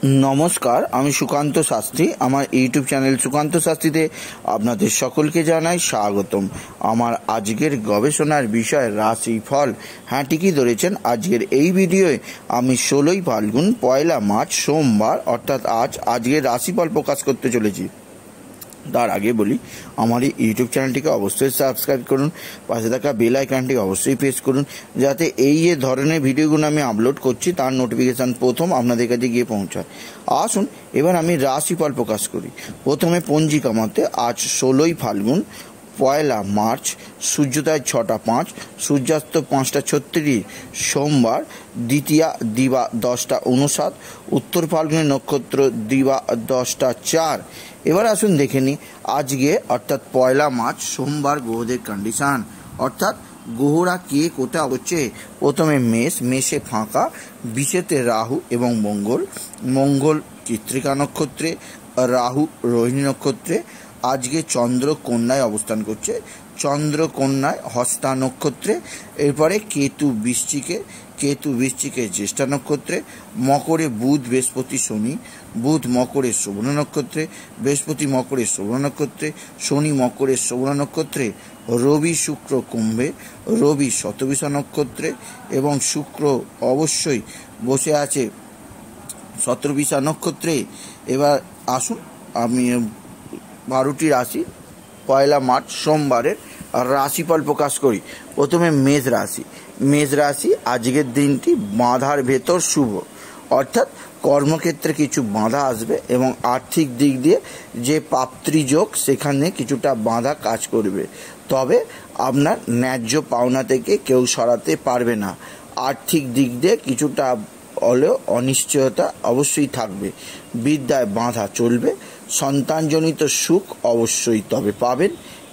नमस्कार, आमी सुकांत शास्त्री। आमार यूट्यूब चैनल सुकांत शास्त्रीते आपनादेर सकलके जानाई स्वागतम। आमार आजकेर गवेषणार विषय राशिफल। हाँ, ठीकई धरेछेन। आजकेर एई भिडियोय आमी 16 फाल्गुन पयला मार्च सोमवार अर्थात आजकेर राशिफल प्रकाश करते चलेछि। तार आगे बोली हमारे यूट्यूब चैनल के अवश्य सबसक्राइब करुन, पाशे थाका बेल आइकनटी अवश्य प्रेस करुन जाते এই ধরনের ভিডিওগুলো আমি আপলোড করছি তার নোটিফিকেশন প্রথম আপনাদের কাছে গিয়ে পৌঁছায়। আসুন এবার আমি রাশিফল প্রকাশ করি। প্রথমে পঞ্জিকা মতে আজ 16ই ফাল্গুন পয়লা মার্চ, সূর্যোদয় 6টা 5, সূর্যাস্ত 5টা 36, সোমবার, দ্বিতীয়া দিবা 10টা 59, উত্তর ফাল্গুনী নক্ষত্র দিবা 10টা 4। এবার আসুন দেখে নিই আজকে অর্থাৎ পয়লা মার্চ সোমবার গ্রহদের কন্ডিশন, অর্থাৎ গ্রহরা কে কোথায় হচ্ছে। প্রথমে মেষে ফাঁকা, বিষেতে রাহু এবং মঙ্গল চিত্রিকা নক্ষত্রে, রাহু রোহিণী নক্ষত্রে। আজকে চন্দ্র কন্যায় অবস্থান করছে, চন্দ্র কন্যায় হস্তা নক্ষত্রে। এরপরে কেতু বৃশ্চিকে জ্যেষ্ঠা নক্ষত্রে। মকরে বুধ বৃহস্পতি শনি, বুধ মকরে শ্রবণ নক্ষত্রে, বৃহস্পতি মকরে শ্রবণ নক্ষত্রে, শনি মকরে শ্রবণ নক্ষত্রে। রবি শুক্র কুম্ভে, রবি শতবিষা নক্ষত্রে এবং শুক্র অবশ্যই বসে আছে শতবিষা নক্ষত্রে। এবার আসুন আমি 12টি রাশি পয়লা মার্চ সোমবারের রাশিফল প্রকাশ করি। প্রথমে মেষ রাশি আজকের দিনটি বাধার ভেতর শুভ, অর্থাৎ কর্মক্ষেত্রে কিছু বাধা আসবে এবং আর্থিক দিক দিয়ে যে প্রাপ্তিযোগ সেখানে কিছুটা বাধা কাজ করবে, তবে আপনার ন্যায্য পাওনা থেকে কেউ সরাতে পারবে না। আর্থিক দিক দিয়ে কিছুটা হলেও অনিশ্চয়তা অবশ্যই থাকবে। বিদ্যায় বাধা চলবে, সন্তানজনিত সুখ অবশ্যই তবে পাবেন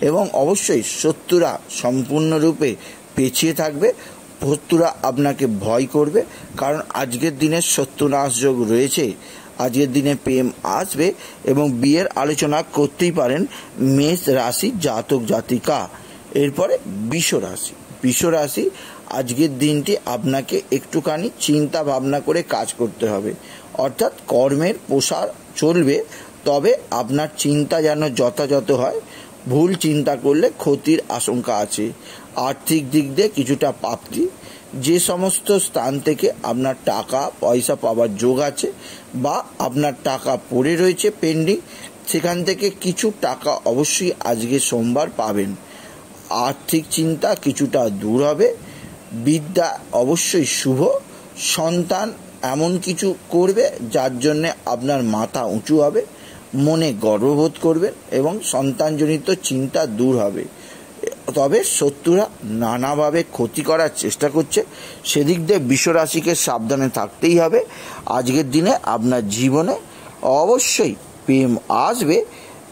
এবং অবশ্যই শত্রুরা সম্পূর্ণরূপে পেছিয়ে থাকবে। শত্রুরা আপনাকে ভয় করবে, কারণ আজকের দিনে শত্রুনাশ যোগ রয়েছে। আজকের দিনে প্রেম আসবে এবং বিয়ের আলোচনা করতেই পারেন মেষ রাশি জাতক জাতিকা। এরপরে বৃষ রাশি আজকের দিনটি আপনাকে একটুখানি চিন্তা ভাবনা করে কাজ করতে হবে, অর্থাৎ কর্মের প্রসার চলবে, তবে আপনার চিন্তা যেন যথাযথ হয়। ভুল চিন্তা করলে ক্ষতির আশঙ্কা আছে। আর্থিক দিক দিয়ে কিছুটা প্রাপ্তি, যে সমস্ত স্থান থেকে আপনার টাকা পয়সা পাওয়ার যোগ আছে বা আপনার টাকা পড়ে রয়েছে পেন্ডিং, সেখান থেকে কিছু টাকা অবশ্যই আজকে সোমবার পাবেন। আর্থিক চিন্তা কিছুটা দূর হবে। বিদ্যা অবশ্যই শুভ। সন্তান এমন কিছু করবে যার জন্যে আপনার মাথা উঁচু হবে, মনে গর্ববোধ করবেন এবং সন্তানজনিত চিন্তা দূর হবে। তবে শত্রুরা নানাভাবে ক্ষতি করার চেষ্টা করছে, সেদিক দিয়ে বৃষ রাশিকে সাবধানে থাকতেই হবে। আজকের দিনে আপনার জীবনে অবশ্যই প্রেম আসবে।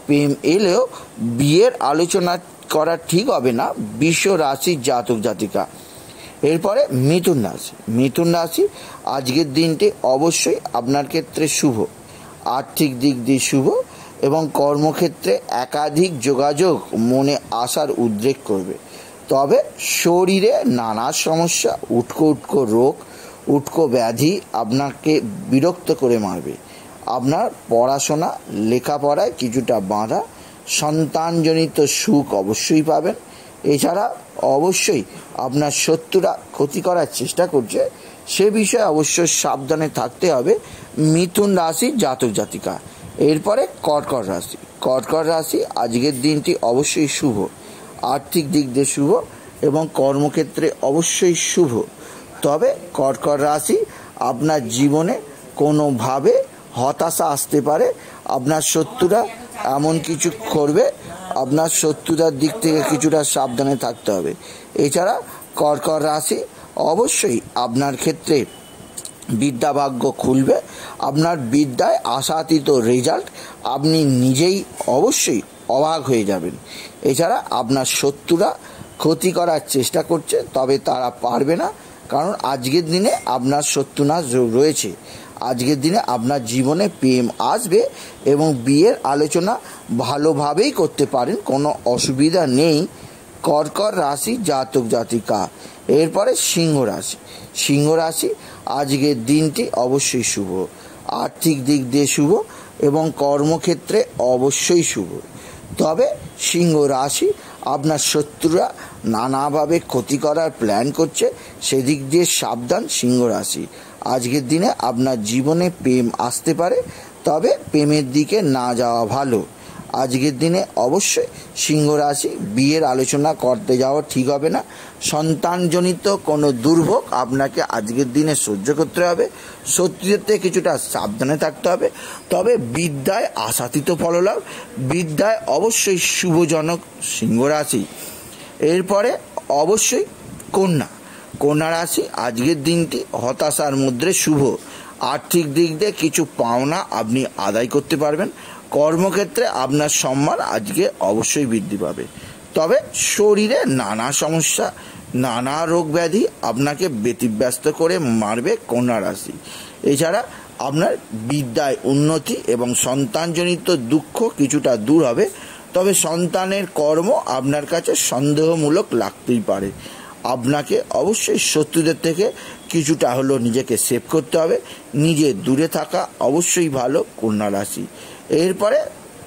প্রেম এলেও বিয়ের আলোচনা করা ঠিক হবে না বৃষ রাশির জাতক জাতিকা। এরপরে মিথুন রাশি আজকের দিনটি অবশ্যই আপনার ক্ষেত্রে শুভ। আর্থিক দিক দিয়ে শুভ এবং কর্মক্ষেত্রে একাধিক যোগাযোগ মনে আসার উদ্রেক করবে, তবে শরীরে নানা সমস্যা, উটকো রোগ, উটকো ব্যাধি আপনাকে বিরক্ত করে মারবে। আপনার পড়াশোনা লেখাপড়ায় কিছুটা বাধা, সন্তানজনিত সুখ অবশ্যই পাবেন। এছাড়া অবশ্যই আপনার শত্রুরা ক্ষতি করার চেষ্টা করছে, সে বিষয়ে অবশ্যই সাবধানে থাকতে হবে মিথুন রাশির জাতক জাতিকা। এরপরে কর্কট রাশি আজকের দিনটি অবশ্যই শুভ। আর্থিক দিক দিয়ে শুভ এবং কর্মক্ষেত্রে অবশ্যই শুভ, তবে কর্কট রাশি আপনার জীবনে কোনোভাবে হতাশা আসতে পারে। আপনার শত্রুরা এমন কিছু করবে, আপনার শত্রুতার দিক থেকে কিছুটা সাবধানে থাকতে হবে। এছাড়া কর্কট রাশি অবশ্যই আপনার ক্ষেত্রে বিদ্যাভাগ্য খুলবে। আপনার বিদ্যায় আশাতীত রেজাল্ট, আপনি নিজেই অবশ্যই অবাক হয়ে যাবেন। এছাড়া আপনার শত্রুরা ক্ষতি করার চেষ্টা করছে, তবে তারা পারবে না, কারণ আজকের দিনে আপনার শত্রুনাশ যোগ রয়েছে। আজকের দিনে আপনার জীবনে প্রেম আসবে এবং বিয়ের আলোচনা ভালোভাবেই করতে পারেন, কোনো অসুবিধা নেই কর্কট রাশি জাতক জাতিকা। এরপরে সিংহ রাশি আজকের দিনটি অবশ্যই শুভ। আর্থিক দিক দিয়ে শুভ এবং কর্মক্ষেত্রে অবশ্যই শুভ। তবে সিংহ রাশি, আপনার শত্রুরা নানাভাবে ক্ষতি করার প্ল্যান করছে, সেদিক দিয়ে সাবধান সিংহ রাশি। আজকের দিনে আপনার জীবনে প্রেম আসতে পারে, তবে প্রেমের দিকে না যাওয়া ভালো। আজকের দিনে অবশ্যই সিংহ রাশি বিয়ের আলোচনা করতে যাওয়া ঠিক হবে না। সন্তানজনিত কোনো দুর্ভোগ আপনাকে আজকের দিনে সহ্য করতে হবে, শত্রুদের থেকে কিছুটা সাবধানে থাকতে হবে। তবে বিদ্যায় আশাতীত ফললাভ, বিদ্যায় অবশ্যই শুভজনক সিংহ রাশি। এরপরে অবশ্যই কন্যা রাশি, আজকের দিনটি হতাশার মধ্যে শুভ। আর্থিক দিক দিয়ে কিছু পাওনা আপনি আদায় করতে পারবেন। কর্মক্ষেত্রে আপনার সম্মান আজকে অবশ্যই বৃদ্ধি পাবে। তবে শরীরে নানা সমস্যা, নানা রোগ ব্যাধি আপনাকে ব্যতিব্যস্ত করে মারবে কন্যা রাশি। এছাড়া আপনার বিদ্যায় উন্নতি এবং সন্তানজনিত দুঃখ কিছুটা দূর হবে। তবে সন্তানের কর্ম আপনার কাছে সন্দেহমূলক লাগতেই পারে। আপনাকে অবশ্যই শত্রুদের থেকে কিছুটা হলেও নিজেকে সেভ করতে হবে। নিজে দূরে থাকা অবশ্যই ভালো কন্যা রাশি। এরপরে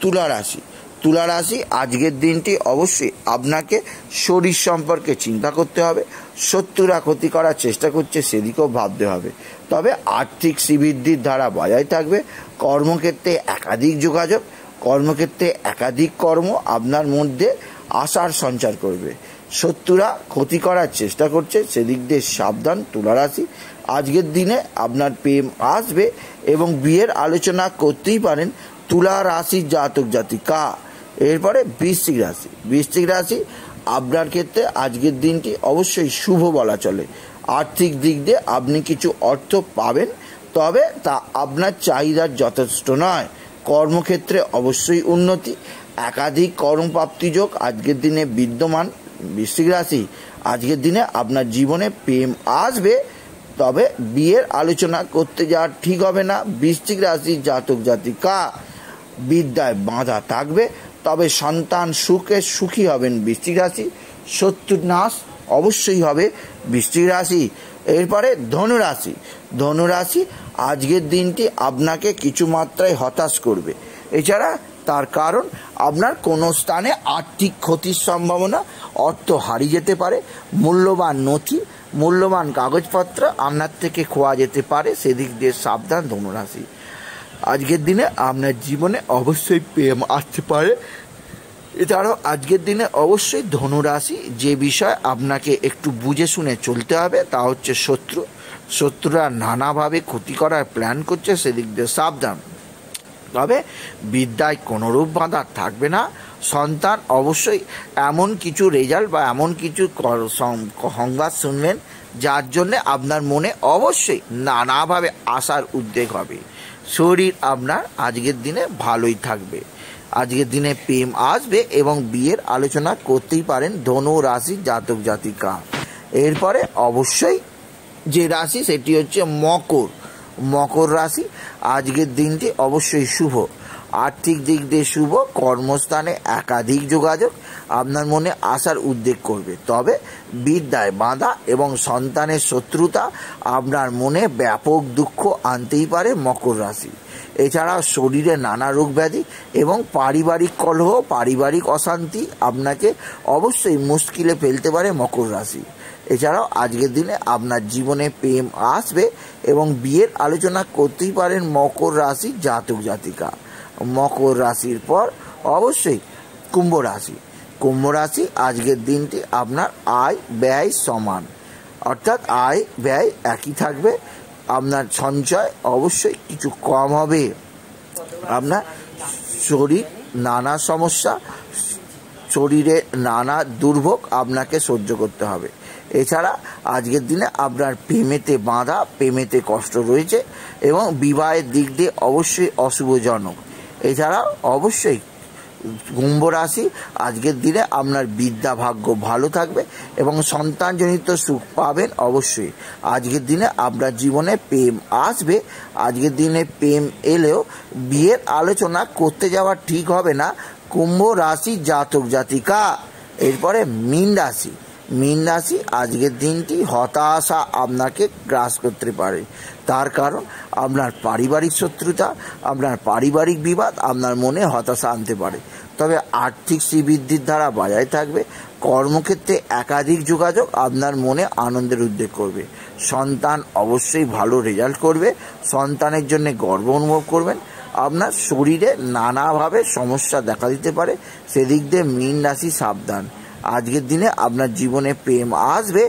তুলা রাশি, আজকের দিনটি অবশ্যই আপনাকে শরীর সম্পর্কে চিন্তা করতে হবে। শত্রুরা ক্ষতি করার চেষ্টা করছে, সেদিকেও ভাবতে হবে। তবে আর্থিক শ্রীবৃদ্ধির ধারা বজায় থাকবে। কর্মক্ষেত্রে একাধিক যোগাযোগ, কর্মক্ষেত্রে একাধিক কর্ম আপনার মধ্যে আশার সঞ্চার করবে। শত্রুরা ক্ষতি করার চেষ্টা করছে, সেদিক দিয়ে সাবধান তুলা রাশি। আজকের দিনে আপনার প্রেম আসবে এবং বিয়ের আলোচনা করতেই পারেন তুলা রাশির জাতক জাতিকা। এরপরে বৃশ্চিক রাশি, আপনার ক্ষেত্রে আজকের দিনটি অবশ্যই শুভ বলা চলে। আর্থিক দিক দিয়ে আপনি কিছু অর্থ পাবেন, তবে তা আপনার চাহিদার যথেষ্ট নয়। কর্মক্ষেত্রে অবশ্যই উন্নতি, একাধিক কর্মপ্রাপ্তি যোগ আজকের দিনে বিদ্যমান। বৃশ্চিক রাশি, আজকের দিনে আপনার জীবনে প্রেম আসবে, তবে বিয়ের আলোচনা করতে যাওয়া ঠিক হবে না। বৃশ্চিক রাশির জাতক জাতিকা, বিদ্যায় বাধা থাকবে, তবে সন্তান সুখী হবেন বৃশ্চিক রাশি। শত্রুর নাশ অবশ্যই হবে বৃশ্চিক রাশি। এরপরে ধনুরাশি, আজকের দিনটি আপনাকে কিছু মাত্রায় হতাশ করবে। এছাড়া তার কারণ আপনার কোনো স্থানে আর্থিক ক্ষতির সম্ভাবনা, অর্থ হারিয়ে যেতে পারে। মূল্যবান নথি, মূল্যবান কাগজপত্র আপনার থেকে খোয়া যেতে পারে, সেদিক দিয়ে সাবধান ধনুরাশি। আজকের দিনে আপনার জীবনে অবশ্যই প্রেম আসতে পারে। এছাড়াও আজকের দিনে অবশ্যই ধনুরাশি যে বিষয় আপনাকে একটু বুঝে শুনে চলতে হবে, তা হচ্ছে শত্রুরা নানাভাবে ক্ষতি করার প্ল্যান করছে, সেদিক দিয়ে সাবধান। তবে বিদ্যায় কোনোরূপ বাধা থাকবে না। সন্তান অবশ্যই এমন কিছু রেজাল্ট বা এমন কিছু সংবাদ শুনবেন যার জন্যে আপনার মনে অবশ্যই নানাভাবে আশার উদ্বেগ হবে। শরীর আপনার আজকের দিনে ভালোই থাকবে। আজকের দিনে প্রেম আসবে এবং বিয়ের আলোচনা করতেই পারেন ধনু রাশির জাতক জাতিকা। এরপরে অবশ্যই যে রাশি সেটি হচ্ছে মকর রাশি। আজকের দিনটি অবশ্যই শুভ। আর্থিক দিক দিয়ে শুভ, কর্মস্থানে একাধিক যোগাযোগ আপনার মনে আসার উদ্বেগ করবে। তবে বিদ্যায় বাধা এবং সন্তানের শত্রুতা আপনার মনে ব্যাপক দুঃখ আনতেই পারে মকর রাশি। এছাড়াও শরীরে নানা রোগ ব্যাধি এবং পারিবারিক কলহ, পারিবারিক অশান্তি আপনাকে অবশ্যই মুশকিলে ফেলতে পারে মকর রাশি। এছাড়াও আজকের দিনে আপনার জীবনে প্রেম আসবে এবং বিয়ের আলোচনা করতেই পারেন মকর রাশির জাতক জাতিকা। মকর রাশির পর অবশ্যই কুম্ভ রাশি, আজকের দিনটি আপনার আয় ব্যয় সমান, অর্থাৎ আয় ব্যয় একই থাকবে। আপনার সঞ্চয় অবশ্যই কিছু কম হবে। আপনার শরীর নানা সমস্যা, শরীরে নানা দুর্ভোগ আপনাকে সহ্য করতে হবে। এছাড়া আজকের দিনে আপনার প্রেমেতে বাধা, প্রেমেতে কষ্ট রয়েছে এবং বিবাহের দিক দিয়ে অবশ্যই অশুভজনক। এছাড়া অবশ্যই কুম্ভ রাশি, আজকের দিনে আপনার বিদ্যা ভাগ্য ভালো থাকবে এবং সন্তানজনিত সুখ পাবেন অবশ্যই। আজকের দিনে আপনার জীবনে প্রেম আসবে। আজকের দিনে প্রেম এলেও বিয়ের আলোচনা করতে যাওয়া ঠিক হবে না কুম্ভ রাশি জাতক জাতিকা। এরপরে মীন রাশি, আজকের দিনটি হতাশা আপনাকে গ্রাস করতে পারে। তার কারণ আপনার পারিবারিক শত্রুতা, আপনার পারিবারিক বিবাদ আপনার মনে হতাশা আনতে পারে। তবে আর্থিক শ্রীবৃদ্ধির ধারা বজায় থাকবে। কর্মক্ষেত্রে একাধিক যোগাযোগ আপনার মনে আনন্দের উদ্রেক করবে। সন্তান অবশ্যই ভালো রেজাল্ট করবে। সন্তানের জন্য গর্ব অনুভব করবেন। আপনার শরীরে নানাভাবে সমস্যা দেখা দিতে পারে, সেদিক দিয়ে মীন রাশি সাবধান। আজকের দিনে আপনার জীবনে প্রেম আসবে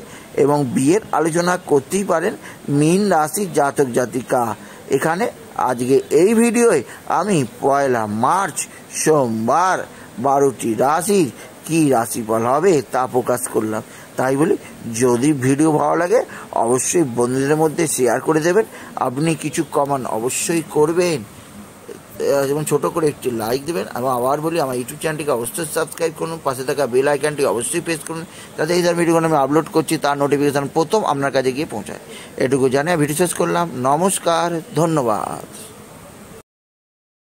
এবং বিয়ের আলোচনা করতেই পারেন মীন রাশির জাতক জাতিকা। এখানে আজকে এই ভিডিওয় আমি 1 মার্চ সোমবার 12টি রাশির কী রাশিফল হবে তা প্রকাশ করলাম। তাই বলি, যদি ভিডিও ভালো লাগে অবশ্যই বন্ধুদের মধ্যে শেয়ার করে দেবেন। আপনি কিছু কমেন্ট অবশ্যই করবেন এবং ছোটো করে একটি লাইক দেবেন। এবং আবার বলি, আমার ইউটিউব চ্যানেলটিকে অবশ্যই সাবস্ক্রাইব করুন, পাশে থাকা বেল আইকনটি অবশ্যই প্রেস করুন, যাতে এই ধরনের ভিডিওগুলো আমি আপলোড করছি তার নোটিফিকেশান প্রথম আপনার কাছে গিয়ে পৌঁছায়। এটুকু জানিয়ে ভিডিও শেষ করলাম। নমস্কার, ধন্যবাদ।